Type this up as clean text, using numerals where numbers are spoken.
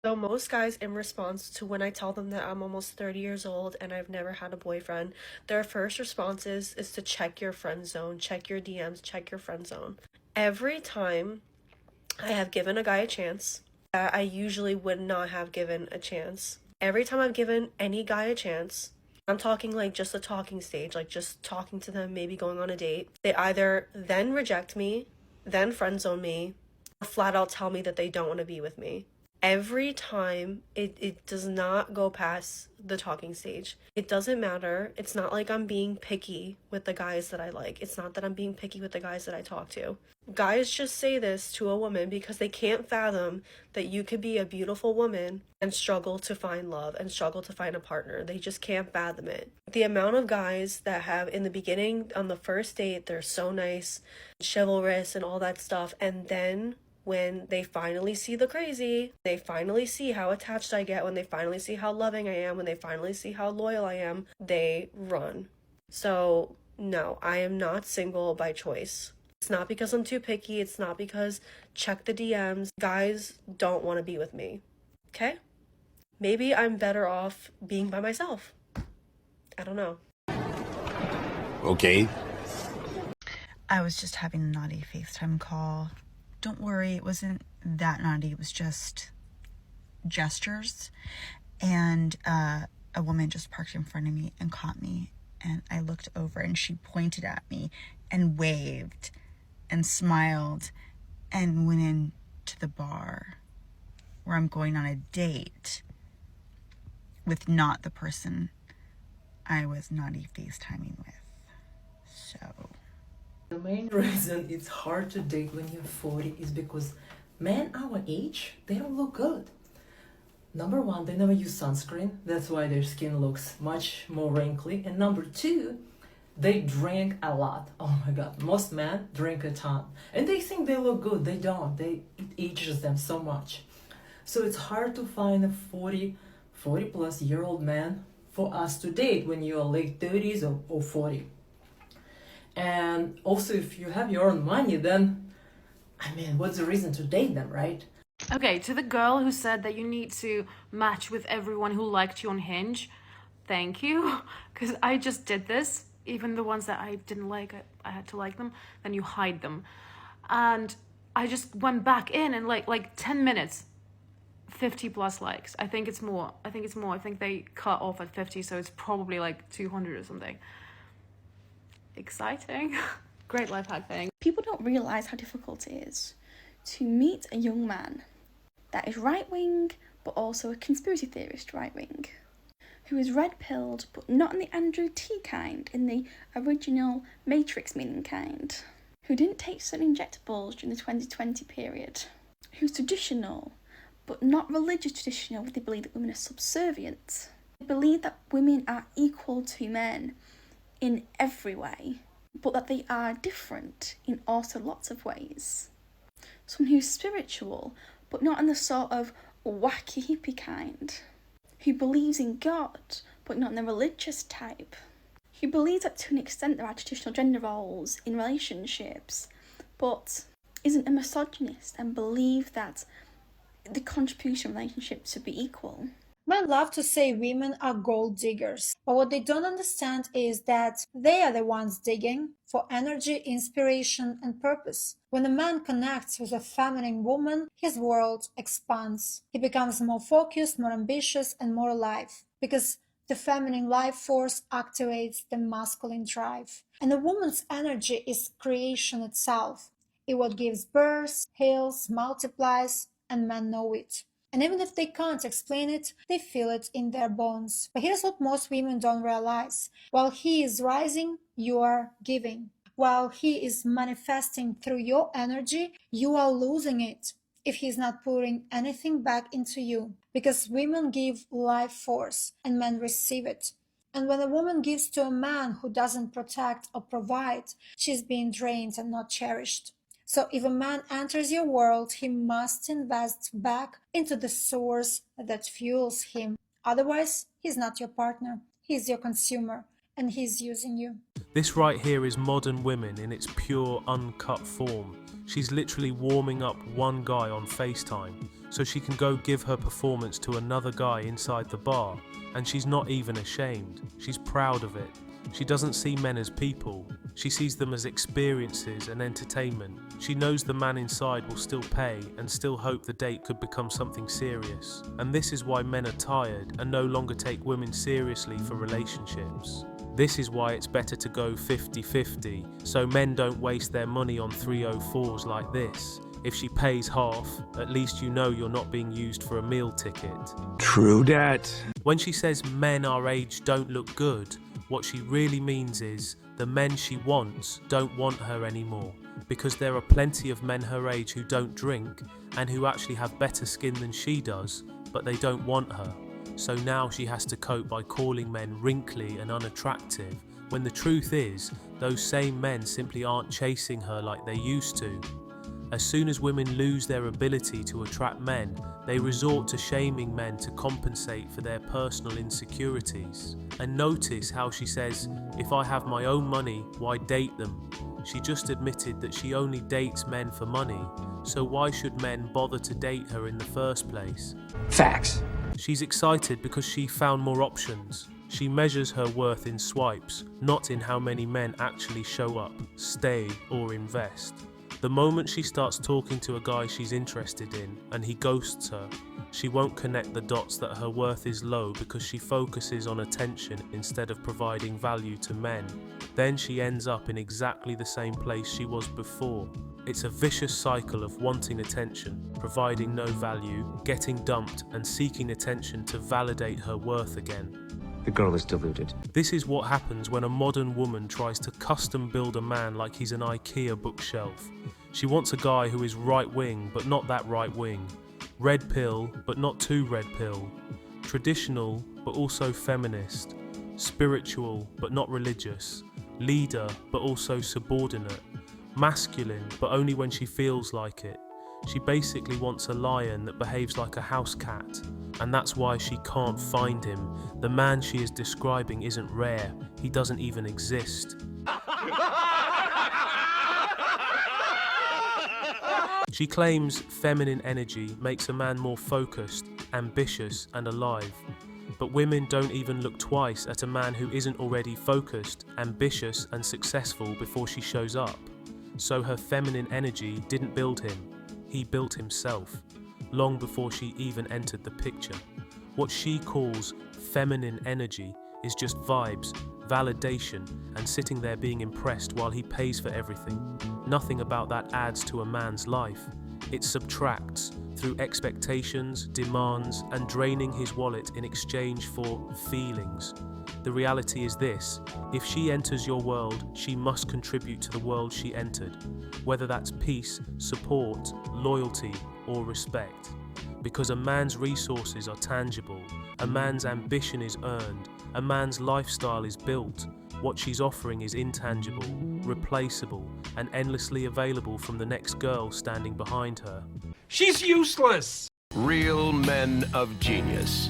So most guys, in response to when I tell them that I'm almost 30 years old and I've never had a boyfriend, their first response is to check your friend zone, check your DMs, check your friend zone. Every time I have given a guy a chance that I usually would not have given a chance. Every time I've given any guy a chance, I'm talking like just a talking stage, like just talking to them, maybe going on a date. They either then reject me, then friend zone me, or flat out tell me that they don't want to be with me. Every time it does not go past the talking stage. It doesn't matter. It's not like I'm being picky with the guys that I like. It's not that I'm being picky with the guys that I talk to. Guys just say this to a woman because they can't fathom that you could be a beautiful woman and struggle to find love and struggle to find a partner. They just can't fathom it. The amount of guys that have in the beginning on the first date, they're so nice, chivalrous and all that stuff, and then when they finally see the crazy, they finally see how attached I get, when they finally see how loving I am, when they finally see how loyal I am, they run. So, no, I am not single by choice. It's not because I'm too picky. It's not because check the DMs. Guys don't want to be with me. Okay? Maybe I'm better off being by myself. I don't know. Okay. I was just having a naughty FaceTime call. Don't worry, it wasn't that naughty. It was just gestures. And a woman just parked in front of me and caught me. And I looked over and she pointed at me and waved and smiled and went into the bar where I'm going on a date with not the person I was naughty FaceTiming with. So the main reason it's hard to date when you're 40 is because men our age, they don't look good. Number one, they never use sunscreen. That's why their skin looks much more wrinkly. And number two, they drink a lot. Oh my god, most men drink a ton. And they think they look good. They don't. It ages them so much. So it's hard to find a 40 plus year old man for us to date when you're late 30s or 40. And also, if you have your own money, then, I mean, what's the reason to date them, right? Okay, to the girl who said that you need to match with everyone who liked you on Hinge, thank you, because I just did this. Even the ones that I didn't like, I had to like them. Then you hide them. And I just went back in and like 10 minutes, 50 plus likes. I think it's more. I think they cut off at 50, so it's probably like 200 or something. Exciting. Great life hack thing. People don't realise how difficult it is to meet a young man that is right-wing, but also a conspiracy theorist right-wing, who is red-pilled, but not in the Andrew T kind, in the original Matrix meaning kind, who didn't take certain injectables during the 2020 period, who's traditional, but not religious traditional, where they believe that women are subservient. They believe that women are equal to men in every way, but that they are different in also lots of ways. Someone who's spiritual, but not in the sort of wacky hippie kind, who believes in God, but not in the religious type, who believes that to an extent there are traditional gender roles in relationships, but isn't a misogynist and believes that the contribution of relationships should be equal. Men love to say women are gold diggers, but what they don't understand is that they are the ones digging for energy, inspiration, and purpose. When a man connects with a feminine woman, his world expands. He becomes more focused, more ambitious, and more alive, because the feminine life force activates the masculine drive. And a woman's energy is creation itself. It what gives birth, heals, multiplies, and men know it. And even if they can't explain it, they feel it in their bones. But here's what most women don't realize. While he is rising, you are giving. While he is manifesting through your energy, you are losing it if he's not putting anything back into you. Because women give life force and men receive it. And when a woman gives to a man who doesn't protect or provide, she's being drained and not cherished. So if a man enters your world, he must invest back into the source that fuels him. Otherwise, he's not your partner. He's your consumer, and he's using you. This right here is Modern Women in its pure, uncut form. She's literally warming up one guy on FaceTime, so she can go give her performance to another guy inside the bar, and she's not even ashamed. She's proud of it. She doesn't see men as people. She sees them as experiences and entertainment. She knows the man inside will still pay and still hope the date could become something serious. And this is why men are tired and no longer take women seriously for relationships. This is why it's better to go 50-50, so men don't waste their money on 304s like this. If she pays half, at least you know you're not being used for a meal ticket. True dat. When she says men our age don't look good, what she really means is the men she wants don't want her anymore, because there are plenty of men her age who don't drink and who actually have better skin than she does, but they don't want her. So now she has to cope by calling men wrinkly and unattractive, when the truth is, those same men simply aren't chasing her like they used to. As soon as women lose their ability to attract men, they resort to shaming men to compensate for their personal insecurities. And notice how she says, if I have my own money, why date them? She just admitted that she only dates men for money, so why should men bother to date her in the first place? Facts. She's excited because she found more options. She measures her worth in swipes, not in how many men actually show up, stay, or invest. The moment she starts talking to a guy she's interested in and he ghosts her, she won't connect the dots that her worth is low because she focuses on attention instead of providing value to men. Then she ends up in exactly the same place she was before. It's a vicious cycle of wanting attention, providing no value, getting dumped, and seeking attention to validate her worth again. The girl is deluded. This is what happens when a modern woman tries to custom build a man like he's an IKEA bookshelf. She wants a guy who is right wing but not that right wing, red pill but not too red pill, traditional but also feminist, spiritual but not religious, leader but also subordinate, masculine but only when she feels like it. She basically wants a lion that behaves like a house cat, and that's why she can't find him. The man she is describing isn't rare, he doesn't even exist. She claims feminine energy makes a man more focused, ambitious, and alive. But women don't even look twice at a man who isn't already focused, ambitious, and successful before she shows up. So her feminine energy didn't build him. He built himself, long before she even entered the picture. What she calls feminine energy is just vibes, validation, and sitting there being impressed while he pays for everything. Nothing about that adds to a man's life. It subtracts through expectations, demands, and draining his wallet in exchange for feelings. The reality is this: if she enters your world, she must contribute to the world she entered, whether that's peace, support, loyalty, or respect. Because a man's resources are tangible, a man's ambition is earned, a man's lifestyle is built. What she's offering is intangible, replaceable, and endlessly available from the next girl standing behind her. She's useless. Real men of genius.